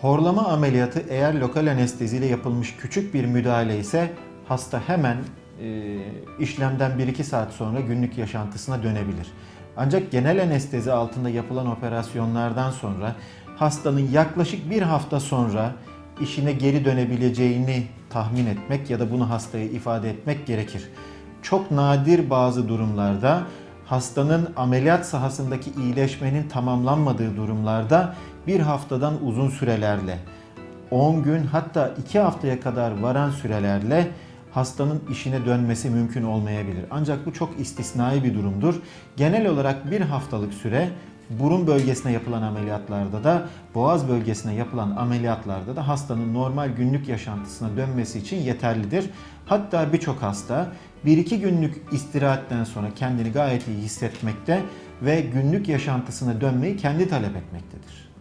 Horlama ameliyatı eğer lokal anesteziyle yapılmış küçük bir müdahale ise hasta hemen işlemden 1-2 saat sonra günlük yaşantısına dönebilir. Ancak genel anestezi altında yapılan operasyonlardan sonra hastanın yaklaşık bir hafta sonra işine geri dönebileceğini tahmin etmek ya da bunu hastaya ifade etmek gerekir. Çok nadir bazı durumlarda hastanın ameliyat sahasındaki iyileşmenin tamamlanmadığı durumlarda bir haftadan uzun sürelerle 10 gün hatta 2 haftaya kadar varan sürelerle hastanın işine dönmesi mümkün olmayabilir. Ancak bu çok istisnai bir durumdur. Genel olarak bir haftalık süre burun bölgesine yapılan ameliyatlarda da, boğaz bölgesine yapılan ameliyatlarda da hastanın normal günlük yaşantısına dönmesi için yeterlidir. Hatta birçok hasta 1-2 günlük istirahatten sonra kendini gayet iyi hissetmekte ve günlük yaşantısına dönmeyi kendi talep etmektedir.